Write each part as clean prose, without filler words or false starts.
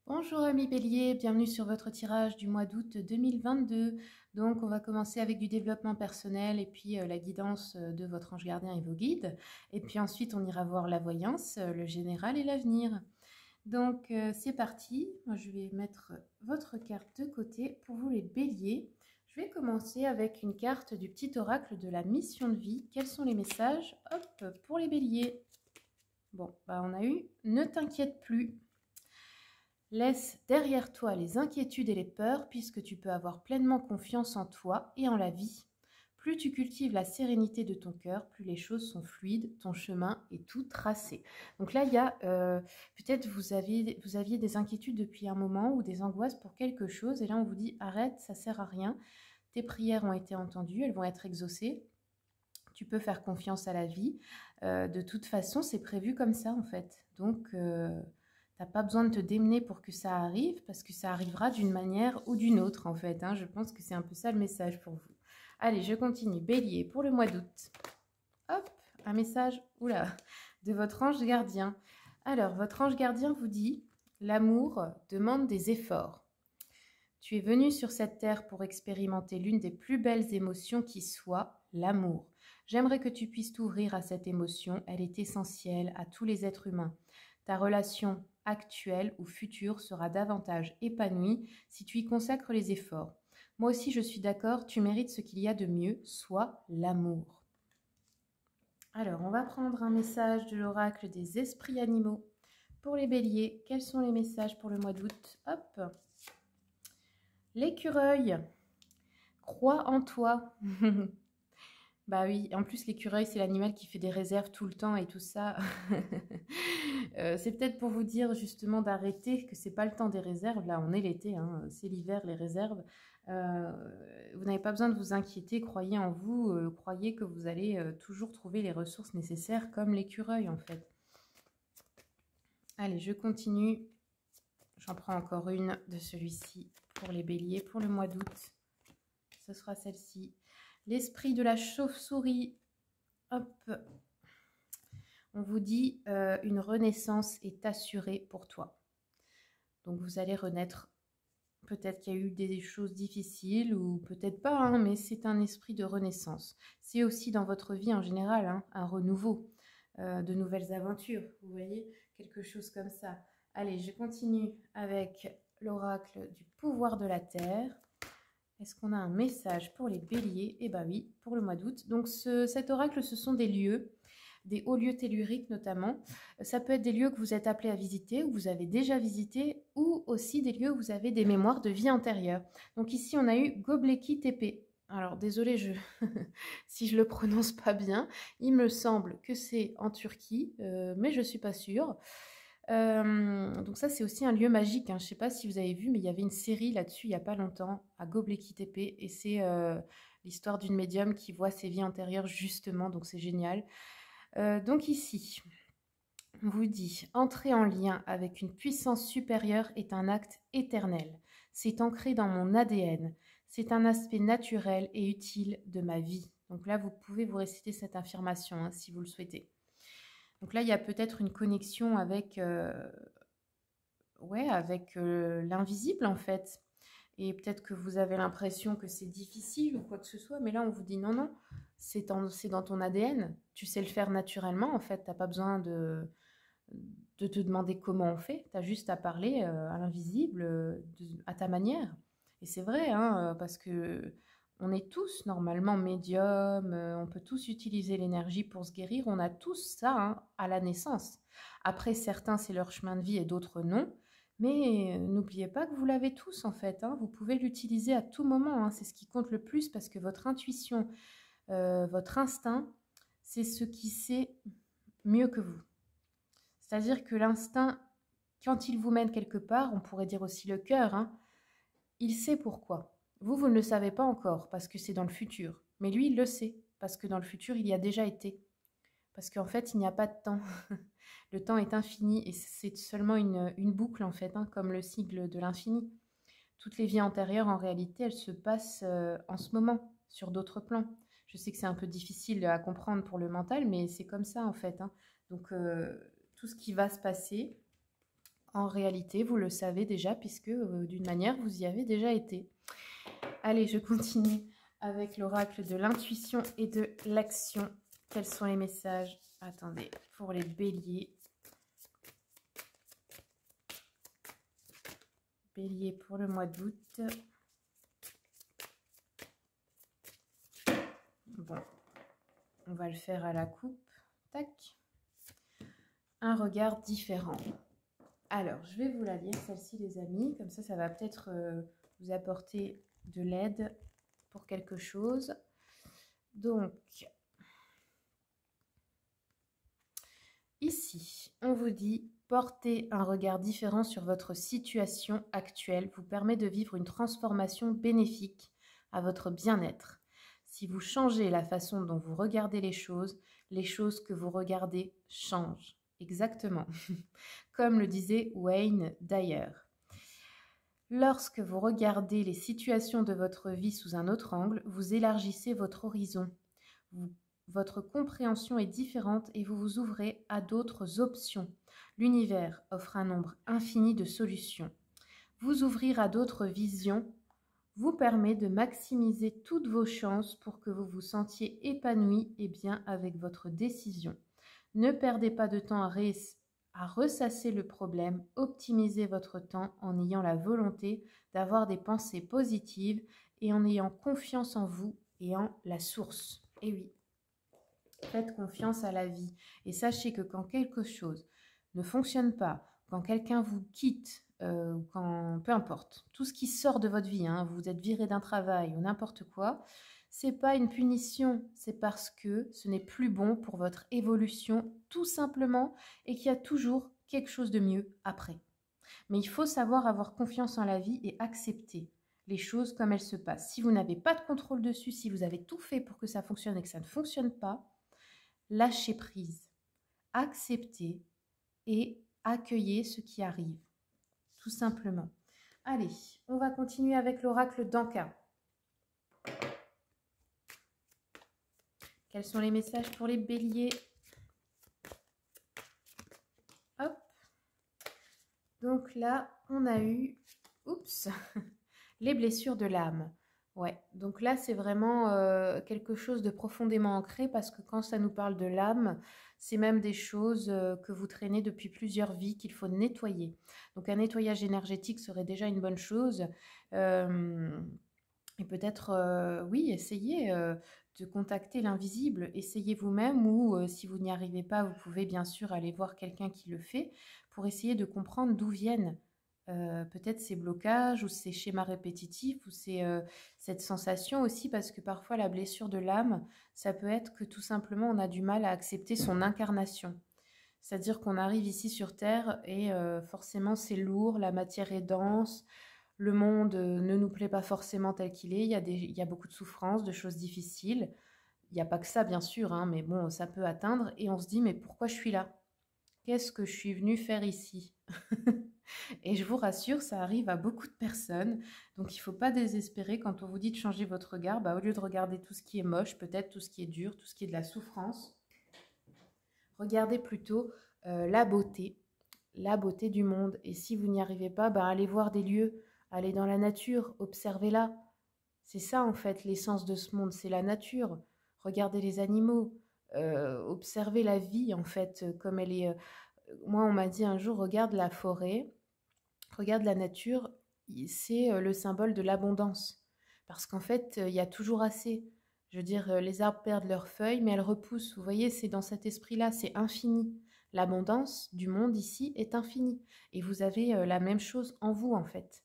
Bonjour amis Bélier, bienvenue sur votre tirage du mois d'août 2022. Donc on va commencer avec du développement personnel et puis la guidance de votre ange gardien et vos guides. Et puis ensuite on ira voir la voyance, le général et l'avenir. Donc c'est parti, moi je vais mettre votre carte de côté pour vous les béliers. Je vais commencer avec une carte du petit oracle de la mission de vie. Quels sont les messages? Hop, pour les béliers. Bon, bah on a eu « Ne t'inquiète plus ». Laisse derrière toi les inquiétudes et les peurs puisque tu peux avoir pleinement confiance en toi et en la vie. Plus tu cultives la sérénité de ton cœur, plus les choses sont fluides, ton chemin est tout tracé. Donc là, il y a peut-être vous aviez des inquiétudes depuis un moment ou des angoisses pour quelque chose et là on vous dit arrête, ça sert à rien. Tes prières ont été entendues, elles vont être exaucées. Tu peux faire confiance à la vie. De toute façon, c'est prévu comme ça en fait. Donc t'as pas besoin de te démener pour que ça arrive, parce que ça arrivera d'une manière ou d'une autre, en fait. Je pense que c'est un peu ça le message pour vous. Allez, je continue. Bélier, pour le mois d'août. Hop, un message, oula, de votre ange gardien. Alors, votre ange gardien vous dit, l'amour demande des efforts. Tu es venu sur cette terre pour expérimenter l'une des plus belles émotions qui soit, l'amour. J'aimerais que tu puisses t'ouvrir à cette émotion, elle est essentielle à tous les êtres humains. Ta relation actuelle ou future sera davantage épanouie si tu y consacres les efforts. Moi aussi je suis d'accord, tu mérites ce qu'il y a de mieux, soit l'amour. Alors on va prendre un message de l'oracle des esprits animaux. Pour les béliers, quels sont les messages pour le mois d'août? Hop, l'écureuil, crois en toi. Bah oui, en plus l'écureuil c'est l'animal qui fait des réserves tout le temps et tout ça. C'est peut-être pour vous dire justement d'arrêter, que c'est pas le temps des réserves. Là on est l'été, c'est l'hiver les réserves. Vous n'avez pas besoin de vous inquiéter, croyez en vous, croyez que vous allez toujours trouver les ressources nécessaires comme l'écureuil en fait. Allez, je continue. J'en prends encore une de celui-ci pour les béliers pour le mois d'août. Ce sera celle-ci. L'esprit de la chauve-souris. Hop. On vous dit une renaissance est assurée pour toi. Donc vous allez renaître. Peut-être qu'il y a eu des choses difficiles ou peut-être pas, mais c'est un esprit de renaissance. C'est aussi dans votre vie en général un renouveau, de nouvelles aventures. Vous voyez, quelque chose comme ça. Allez, je continue avec l'oracle du pouvoir de la terre. Est-ce qu'on a un message pour les béliers? Eh bien oui, pour le mois d'août. Donc cet oracle, ce sont des lieux, des hauts lieux telluriques notamment. Ça peut être des lieux que vous êtes appelés à visiter, ou vous avez déjà visité, ou aussi des lieux où vous avez des mémoires de vie antérieure. Donc ici, on a eu Göbekli Tepe. Alors désolé si je le prononce pas bien. Il me semble que c'est en Turquie, mais je suis pas sûre. Donc ça, c'est aussi un lieu magique. Je ne sais pas si vous avez vu, mais il y avait une série là-dessus il n'y a pas longtemps, à Göbekli Tepe, et c'est l'histoire d'une médium qui voit ses vies antérieures justement, donc c'est génial. Donc ici, on vous dit, entrer en lien avec une puissance supérieure est un acte éternel. C'est ancré dans mon ADN. C'est un aspect naturel et utile de ma vie. Donc là, vous pouvez vous réciter cette affirmation si vous le souhaitez. Donc là, il y a peut-être une connexion avec, l'invisible en fait. Et peut-être que vous avez l'impression que c'est difficile ou quoi que ce soit, mais là on vous dit non, non, c'est dans ton ADN. Tu sais le faire naturellement en fait, tu n'as pas besoin de te demander comment on fait, tu as juste à parler à l'invisible, à ta manière. Et c'est vrai, parce que on est tous normalement médiums, on peut tous utiliser l'énergie pour se guérir, on a tous ça à la naissance. Après, certains, c'est leur chemin de vie et d'autres non. Mais n'oubliez pas que vous l'avez tous en fait, vous pouvez l'utiliser à tout moment, c'est ce qui compte le plus parce que votre intuition, votre instinct, c'est ce qui sait mieux que vous. C'est-à-dire que l'instinct, quand il vous mène quelque part, on pourrait dire aussi le cœur, il sait pourquoi. Vous, vous ne le savez pas encore parce que c'est dans le futur. Mais lui, il le sait parce que dans le futur, il y a déjà été. Parce qu'en fait, il n'y a pas de temps. Le temps est infini et c'est seulement une boucle en fait, comme le cycle de l'infini. Toutes les vies antérieures, en réalité, elles se passent en ce moment, sur d'autres plans. Je sais que c'est un peu difficile à comprendre pour le mental, mais c'est comme ça en fait. Donc, tout ce qui va se passer En réalité, vous le savez déjà puisque d'une manière, vous y avez déjà été. Allez, je continue avec l'oracle de l'intuition et de l'action. Quels sont les messages? Attendez, pour les béliers. Bélier pour le mois d'août. Bon, on va le faire à la coupe. Tac. Un regard différent. Alors, je vais vous la lire, celle-ci, les amis. Comme ça va peut-être vous apporter de l'aide pour quelque chose. Donc, ici, on vous dit « Porter un regard différent sur votre situation actuelle vous permet de vivre une transformation bénéfique à votre bien-être. Si vous changez la façon dont vous regardez les choses que vous regardez changent. » Exactement. Comme le disait Wayne Dyer. Lorsque vous regardez les situations de votre vie sous un autre angle, vous élargissez votre horizon. Votre compréhension est différente et vous vous ouvrez à d'autres options. L'univers offre un nombre infini de solutions. Vous ouvrir à d'autres visions vous permet de maximiser toutes vos chances pour que vous vous sentiez épanoui et bien avec votre décision. Ne perdez pas de temps à ressasser le problème, optimisez votre temps en ayant la volonté d'avoir des pensées positives et en ayant confiance en vous et en la source. Et oui, faites confiance à la vie et sachez que quand quelque chose ne fonctionne pas, quand quelqu'un vous quitte, peu importe, tout ce qui sort de votre vie, vous êtes viré d'un travail ou n'importe quoi, c'est pas une punition, c'est parce que ce n'est plus bon pour votre évolution, tout simplement, et qu'il y a toujours quelque chose de mieux après. Mais il faut savoir avoir confiance en la vie et accepter les choses comme elles se passent. Si vous n'avez pas de contrôle dessus, si vous avez tout fait pour que ça fonctionne et que ça ne fonctionne pas, lâchez prise, acceptez et accueillez ce qui arrive, tout simplement. Allez, on va continuer avec l'oracle d'Anka. Quels sont les messages pour les béliers? Hop. Donc là, on a eu, oups, les blessures de l'âme. Ouais, donc là, c'est vraiment quelque chose de profondément ancré parce que quand ça nous parle de l'âme, c'est même des choses que vous traînez depuis plusieurs vies qu'il faut nettoyer. Donc un nettoyage énergétique serait déjà une bonne chose. Et peut-être, oui, essayez de contacter l'invisible. Essayez vous-même ou si vous n'y arrivez pas, vous pouvez bien sûr aller voir quelqu'un qui le fait pour essayer de comprendre d'où viennent peut-être ces blocages ou ces schémas répétitifs ou cette sensation aussi parce que parfois la blessure de l'âme, ça peut être que tout simplement on a du mal à accepter son incarnation. C'est-à-dire qu'on arrive ici sur Terre et forcément c'est lourd, la matière est dense, le monde ne nous plaît pas forcément tel qu'il est, il y a beaucoup de souffrances, de choses difficiles. Il n'y a pas que ça, bien sûr, mais bon, ça peut atteindre. Et on se dit, mais pourquoi je suis là? Qu'est-ce que je suis venue faire ici? Et je vous rassure, ça arrive à beaucoup de personnes. Donc, il ne faut pas désespérer quand on vous dit de changer votre regard. Au lieu de regarder tout ce qui est moche, peut-être tout ce qui est dur, tout ce qui est de la souffrance, regardez plutôt la beauté du monde. Et si vous n'y arrivez pas, allez voir des lieux, allez dans la nature, observez-la. C'est ça en fait l'essence de ce monde, c'est la nature. Regardez les animaux, observez la vie en fait comme elle est. Moi on m'a dit un jour, regarde la forêt, regarde la nature, c'est le symbole de l'abondance. Parce qu'en fait il y a toujours assez. Je veux dire, les arbres perdent leurs feuilles, mais elles repoussent. Vous voyez, c'est dans cet esprit-là, c'est infini. L'abondance du monde ici est infinie. Et vous avez la même chose en vous, en fait.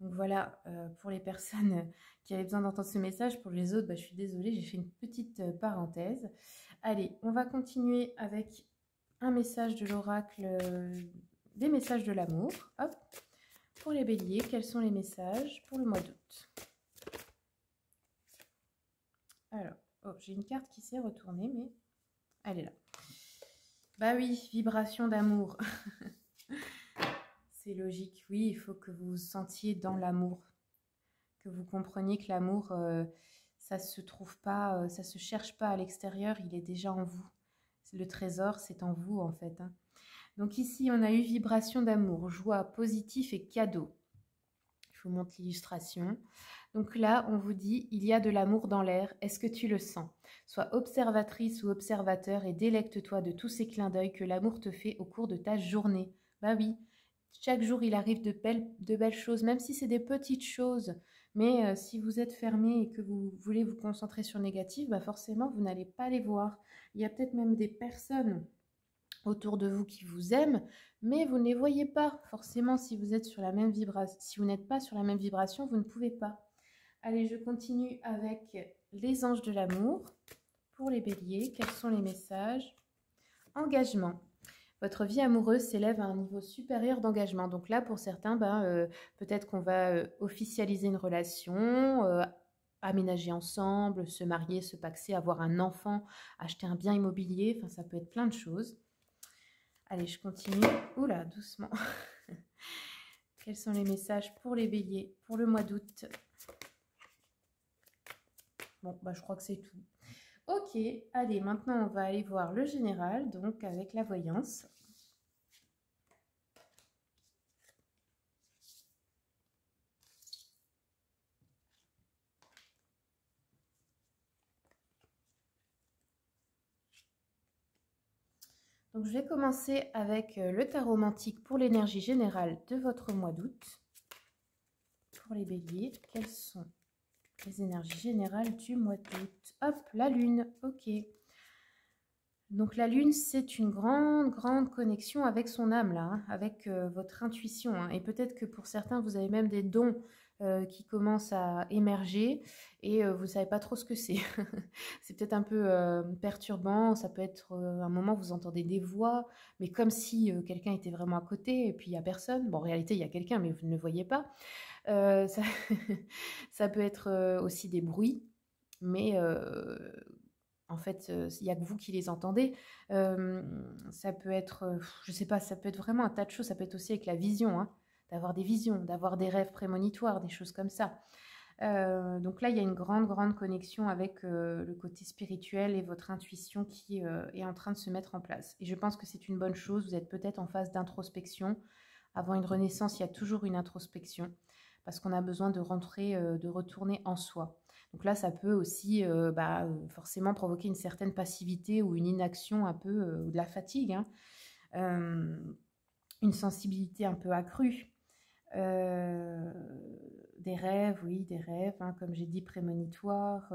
Donc voilà, pour les personnes qui avaient besoin d'entendre ce message. Pour les autres, je suis désolée, j'ai fait une petite parenthèse. Allez, on va continuer avec un message de l'oracle, des messages de l'amour. Hop, pour les béliers, quels sont les messages pour le mois d'août? Alors, j'ai une carte qui s'est retournée, mais elle est là. Bah oui, vibration d'amour. C'est logique, oui, il faut que vous vous sentiez dans l'amour. Que vous compreniez que l'amour, ça se trouve pas, ça se cherche pas à l'extérieur, il est déjà en vous. Le trésor, c'est en vous, en fait. Donc ici, on a eu vibration d'amour, joie, positif et cadeau. Je vous montre l'illustration. Donc là, on vous dit, il y a de l'amour dans l'air. Est-ce que tu le sens? Sois observatrice ou observateur et délecte-toi de tous ces clins d'œil que l'amour te fait au cours de ta journée. Bah oui, chaque jour, il arrive de belles choses, même si c'est des petites choses. Mais si vous êtes fermé et que vous voulez vous concentrer sur le négatif, bah forcément, vous n'allez pas les voir. Il y a peut-être même des personnes autour de vous qui vous aiment, mais vous ne les voyez pas. Forcément, si vous êtes sur la même vibration, si vous n'êtes pas sur la même vibration, vous ne pouvez pas. Allez, je continue avec les anges de l'amour. Pour les béliers, quels sont les messages? Engagement. Votre vie amoureuse s'élève à un niveau supérieur d'engagement. Donc là, pour certains, peut-être qu'on va officialiser une relation, aménager ensemble, se marier, se paxer, avoir un enfant, acheter un bien immobilier. Enfin, ça peut être plein de choses. Allez, je continue. Oula, doucement. Quels sont les messages pour les béliers pour le mois d'août? Bon, bah, je crois que c'est tout. Ok, allez, maintenant on va aller voir le général, donc avec la voyance. Donc je vais commencer avec le tarot romantique pour l'énergie générale de votre mois d'août. Pour les béliers, quelles sont les énergies générales du mois d'août? Hop, la lune, ok. Donc la lune, c'est une grande connexion avec son âme, là, hein, avec votre intuition. Hein. Et peut-être que pour certains, vous avez même des dons qui commencent à émerger et vous ne savez pas trop ce que c'est. C'est peut-être un peu perturbant, ça peut être un moment où vous entendez des voix, mais comme si quelqu'un était vraiment à côté et puis il n'y a personne. Bon, en réalité, il y a quelqu'un, mais vous ne le voyez pas. Ça, ça peut être aussi des bruits, mais en fait, il n'y a que vous qui les entendez. Ça peut être, je ne sais pas, ça peut être vraiment un tas de choses. Ça peut être aussi avec la vision, hein, d'avoir des visions, d'avoir des rêves prémonitoires, des choses comme ça. Donc là, il y a une grande connexion avec le côté spirituel et votre intuition qui est en train de se mettre en place. Et je pense que c'est une bonne chose. Vous êtes peut-être en phase d'introspection. Avant une renaissance, il y a toujours une introspection parce qu'on a besoin de rentrer, de retourner en soi. Donc là, ça peut aussi forcément provoquer une certaine passivité ou une inaction un peu, ou de la fatigue, hein. Une sensibilité un peu accrue. Des rêves, oui, des rêves, hein, comme j'ai dit, prémonitoires.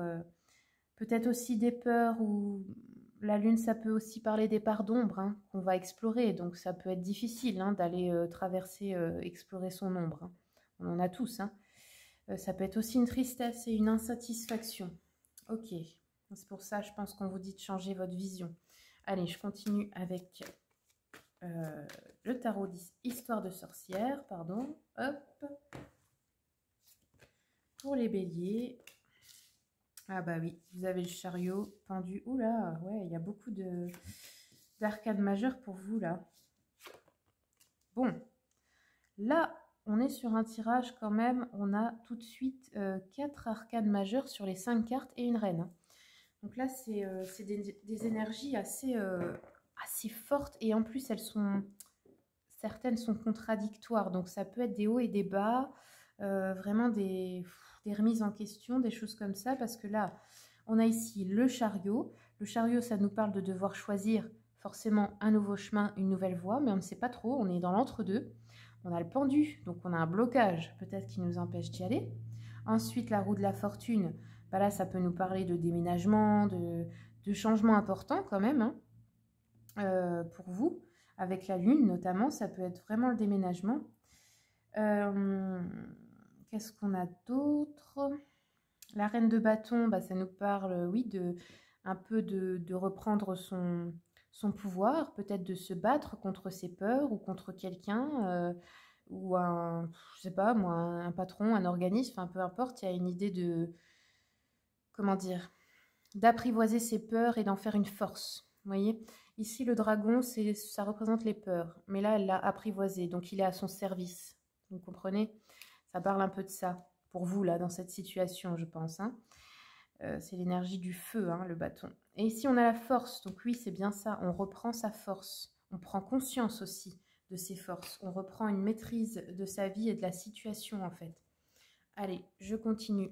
Peut-être aussi des peurs ou la lune, ça peut aussi parler des parts d'ombre, hein, qu'on va explorer. Donc ça peut être difficile, hein, d'aller traverser, explorer son ombre. Hein. On en a tous, hein. Ça peut être aussi une tristesse et une insatisfaction. Ok, c'est pour ça, je pense qu'on vous dit de changer votre vision. Allez, je continue avec le tarot Histoire de sorcière, pardon. Hop. Pour les béliers. Ah bah oui, vous avez le chariot pendu. Oula, ouais, il y a beaucoup d'arcades majeures pour vous, là. Bon, là, on est sur un tirage quand même. On a tout de suite 4 arcades majeures sur les 5 cartes et une reine. Donc là, c'est des énergies assez fortes. Et en plus, certaines sont contradictoires. Donc ça peut être des hauts et des bas. Vraiment des remises en question, des choses comme ça. Parce que là, on a ici le chariot. Le chariot, ça nous parle de devoir choisir forcément un nouveau chemin, une nouvelle voie. Mais on ne sait pas trop. On est dans l'entre-deux. On a le pendu, donc on a un blocage peut-être qui nous empêche d'y aller. Ensuite, la roue de la fortune, bah là, ça peut nous parler de déménagement, de changements importants quand même, hein, pour vous. Avec la lune notamment, ça peut être vraiment le déménagement. Qu'est-ce qu'on a d'autre? La reine de bâton, bah, ça nous parle, oui, un peu de reprendre son pouvoir, peut-être de se battre contre ses peurs ou contre quelqu'un, ou je sais pas moi, un patron, un organisme, enfin, peu importe, il y a une idée comment dire, d'apprivoiser ses peurs et d'en faire une force. Vous voyez, ici le dragon, ça représente les peurs, mais là elle l'a apprivoisé, donc il est à son service. Vous comprenez? Ça parle un peu de ça pour vous là dans cette situation, je pense, hein. C'est l'énergie du feu, hein, le bâton. Et ici, on a la force. Donc oui, c'est bien ça. On reprend sa force. On prend conscience aussi de ses forces. On reprend une maîtrise de sa vie et de la situation en fait. Allez, je continue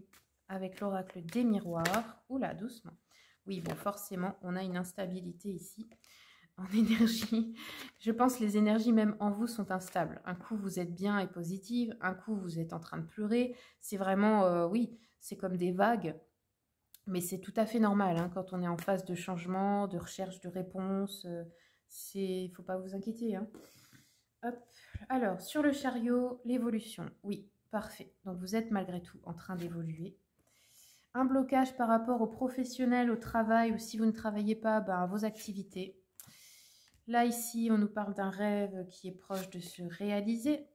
avec l'oracle des miroirs. Oula, doucement. Oui, bon, forcément, on a une instabilité ici en énergie. Je pense que les énergies même en vous sont instables. Un coup, vous êtes bien et positive. Un coup, vous êtes en train de pleurer. C'est vraiment, oui, c'est comme des vagues. Mais c'est tout à fait normal hein, quand on est en phase de changement, de recherche de réponses. Il ne faut pas vous inquiéter. Hein. Hop. Alors, sur le chariot, l'évolution. Oui, parfait. Donc, vous êtes malgré tout en train d'évoluer. Un blocage par rapport au professionnel, au travail, ou si vous ne travaillez pas, à vos activités. Là, ici, on nous parle d'un rêve qui est proche de se réaliser.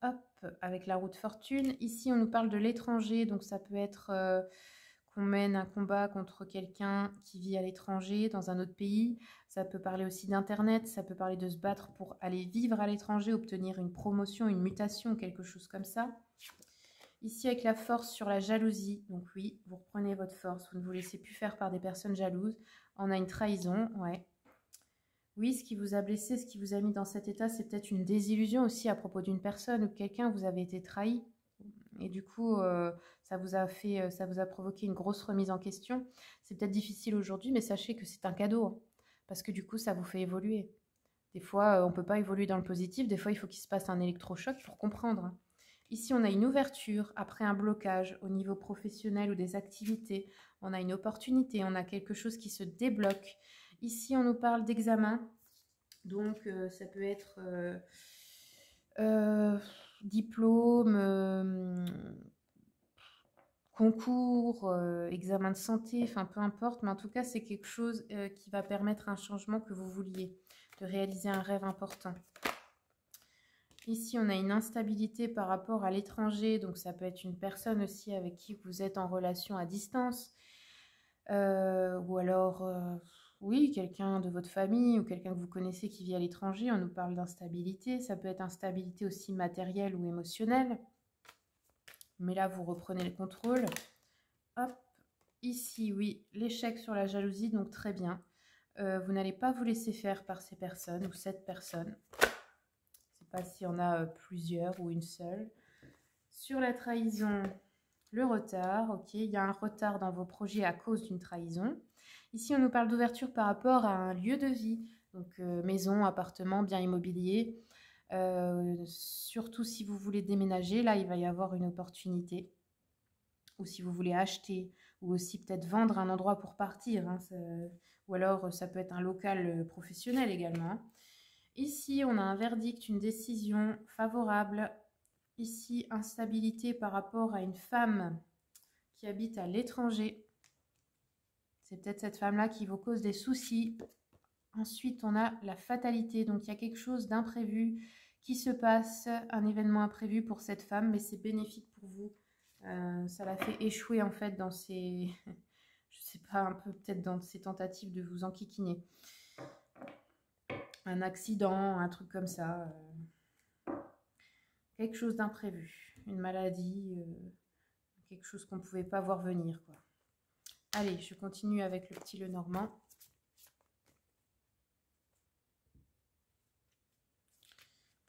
Hop, avec la roue de fortune. Ici, on nous parle de l'étranger, donc ça peut être qu'on mène un combat contre quelqu'un qui vit à l'étranger, dans un autre pays. Ça peut parler aussi d'Internet, ça peut parler de se battre pour aller vivre à l'étranger, obtenir une promotion, une mutation, quelque chose comme ça. Ici, avec la force sur la jalousie, donc oui, vous reprenez votre force, vous ne vous laissez plus faire par des personnes jalouses. On a une trahison, ouais. Oui, ce qui vous a blessé, ce qui vous a mis dans cet état, c'est peut-être une désillusion aussi à propos d'une personne ou de quelqu'un, vous avez été trahi. Et du coup, ça vous a provoqué une grosse remise en question. C'est peut-être difficile aujourd'hui, mais sachez que c'est un cadeau. Hein, parce que du coup, ça vous fait évoluer. Des fois, on ne peut pas évoluer dans le positif. Des fois, il faut qu'il se passe un électrochoc pour comprendre. Hein. Ici, on a une ouverture après un blocage au niveau professionnel ou des activités. On a une opportunité, on a quelque chose qui se débloque. Ici, on nous parle d'examen. Donc, ça peut être diplôme, concours, examen de santé, enfin peu importe. Mais en tout cas, c'est quelque chose qui va permettre un changement que vous vouliez, de réaliser un rêve important. Ici, on a une instabilité par rapport à l'étranger. Donc, ça peut être une personne aussi avec qui vous êtes en relation à distance. Ou alors, oui, quelqu'un de votre famille ou quelqu'un que vous connaissez qui vit à l'étranger. On nous parle d'instabilité. Ça peut être instabilité aussi matérielle ou émotionnelle. Mais là, vous reprenez le contrôle. Hop, ici, oui, l'échec sur la jalousie. Donc, très bien. Vous n'allez pas vous laisser faire par ces personnes ou cette personne. Pas s'il y en a plusieurs ou une seule. Sur la trahison, le retard. Ok, il y a un retard dans vos projets à cause d'une trahison. Ici, on nous parle d'ouverture par rapport à un lieu de vie. Donc, maison, appartement, bien immobilier. Surtout si vous voulez déménager, là, il va y avoir une opportunité. Ou si vous voulez acheter, ou aussi peut-être vendre un endroit pour partir. Hein, ou alors, ça peut être un local professionnel également. Ici, on a un verdict, une décision favorable. Ici, instabilité par rapport à une femme qui habite à l'étranger. C'est peut-être cette femme-là qui vous cause des soucis. Ensuite, on a la fatalité. Donc, il y a quelque chose d'imprévu qui se passe, un événement imprévu pour cette femme, mais c'est bénéfique pour vous. Ça l'a fait échouer, en fait, dans ses... je sais pas, un peu peut-être dans ses tentatives de vous enquiquiner. Un accident, un truc comme ça. Quelque chose d'imprévu. Une maladie, quelque chose qu'on ne pouvait pas voir venir, quoi. Allez, je continue avec le petit Lenormand.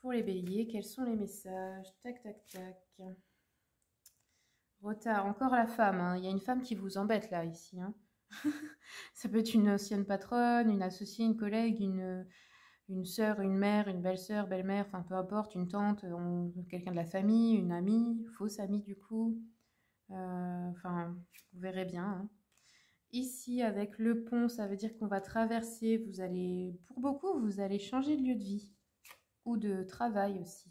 Pour les béliers, quels sont les messages? Tac, tac, tac. Retard, encore la femme. Hein. Il y a une femme qui vous embête là, ici. Hein. Ça peut être une ancienne patronne, une associée, une collègue, une sœur, une mère, une belle-sœur, belle-mère, enfin peu importe, une tante, quelqu'un de la famille, une amie, fausse amie du coup. Enfin, vous verrez bien. Hein. Ici, avec le pont, ça veut dire qu'on va traverser, vous allez, pour beaucoup, vous allez changer de lieu de vie ou de travail aussi.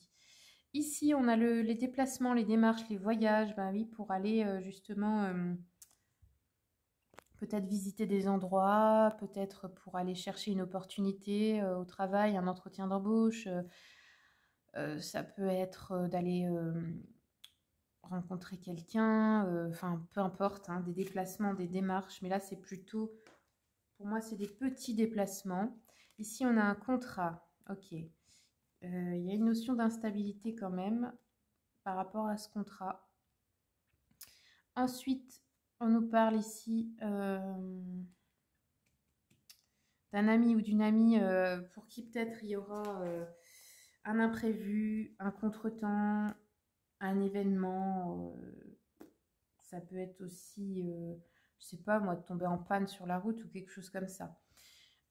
Ici, on a les déplacements, les démarches, les voyages, ben oui, pour aller justement peut-être visiter des endroits, peut-être pour aller chercher une opportunité au travail, un entretien d'embauche. Ça peut être d'aller rencontrer quelqu'un, enfin peu importe, hein, des déplacements, des démarches. Mais là, c'est plutôt, pour moi, c'est des petits déplacements. Ici, on a un contrat. Ok. Il y a une notion d'instabilité quand même par rapport à ce contrat. Ensuite, on nous parle ici d'un ami ou d'une amie pour qui peut-être il y aura un imprévu, un contretemps, un événement. Ça peut être aussi, je sais pas moi, de tomber en panne sur la route ou quelque chose comme ça.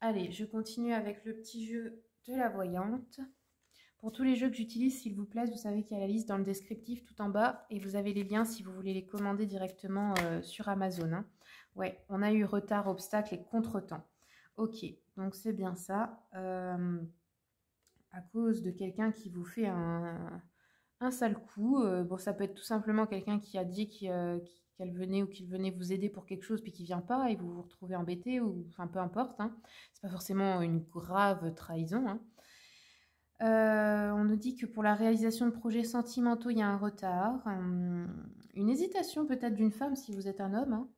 Allez, je continue avec le petit jeu de la voyante. Pour tous les jeux que j'utilise, s'il vous plaît, vous savez qu'il y a la liste dans le descriptif tout en bas et vous avez les liens si vous voulez les commander directement sur Amazon. Hein. Ouais, on a eu retard, obstacle et contretemps. Ok, donc c'est bien ça. À cause de quelqu'un qui vous fait un sale coup. Bon, ça peut être tout simplement quelqu'un qui a dit qu'elle venait ou qu'il venait vous aider pour quelque chose puis qui vient pas et vous vous retrouvez embêté ou enfin peu importe. Hein. C'est pas forcément une grave trahison. Hein. On nous dit que pour la réalisation de projets sentimentaux, il y a un retard. Une hésitation peut-être d'une femme si vous êtes un homme, hein,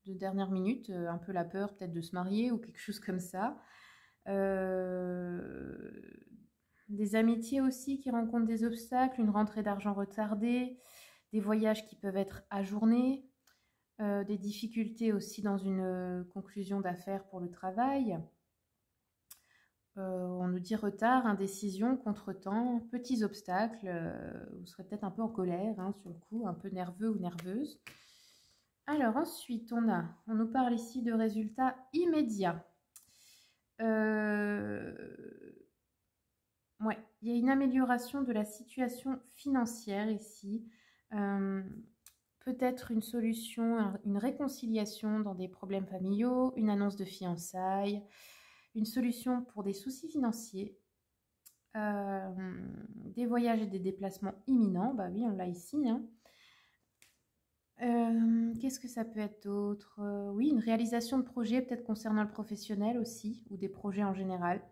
de dernière minute, un peu la peur peut-être de se marier ou quelque chose comme ça. Des amitiés aussi qui rencontrent des obstacles, une rentrée d'argent retardée, des voyages qui peuvent être ajournés, des difficultés aussi dans une conclusion d'affaires pour le travail. On nous dit retard, indécision, contretemps, petits obstacles. Vous serez peut-être un peu en colère hein, sur le coup, un peu nerveux ou nerveuse. Alors ensuite, on nous parle ici de résultats immédiats. Ouais, il y a une amélioration de la situation financière ici. Peut-être une solution, une réconciliation dans des problèmes familiaux, une annonce de fiançailles, une solution pour des soucis financiers, des voyages et des déplacements imminents. Bah oui, on l'a ici. Hein. Qu'est-ce que ça peut être d'autre? Oui, une réalisation de projet, peut-être concernant le professionnel aussi, ou des projets en général.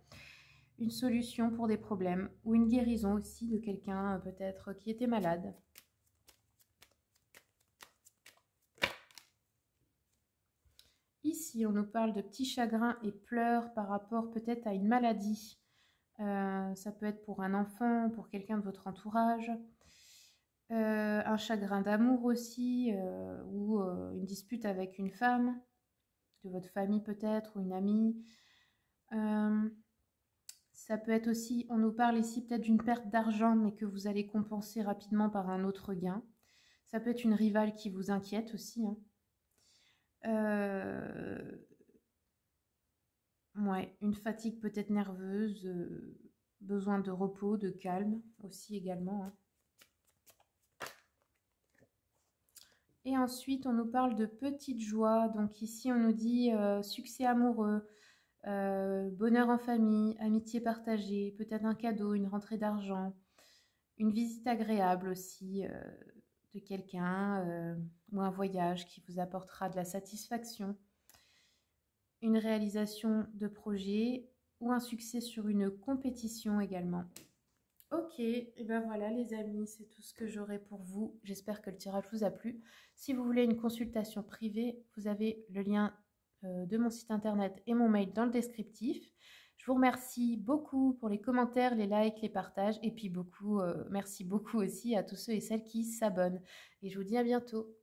Une solution pour des problèmes, ou une guérison aussi de quelqu'un peut-être qui était malade. Ici, on nous parle de petits chagrins et pleurs par rapport peut-être à une maladie. Ça peut être pour un enfant, pour quelqu'un de votre entourage. Un chagrin d'amour aussi, ou une dispute avec une femme, de votre famille peut-être, ou une amie. Ça peut être aussi, on nous parle ici peut-être d'une perte d'argent, mais que vous allez compenser rapidement par un autre gain. Ça peut être une rivale qui vous inquiète aussi. Hein. Ouais, une fatigue peut-être nerveuse, besoin de repos, de calme aussi également. Hein. Et ensuite, on nous parle de petites joies. Donc ici, on nous dit succès amoureux, bonheur en famille, amitié partagée, peut-être un cadeau, une rentrée d'argent, une visite agréable aussi de quelqu'un ou un voyage qui vous apportera de la satisfaction, une réalisation de projet ou un succès sur une compétition également. Ok, et ben voilà les amis, c'est tout ce que j'aurai pour vous. J'espère que le tirage vous a plu. Si vous voulez une consultation privée, vous avez le lien de mon site internet et mon mail dans le descriptif. Je vous remercie beaucoup pour les commentaires, les likes, les partages et puis merci beaucoup aussi à tous ceux et celles qui s'abonnent. Et je vous dis à bientôt.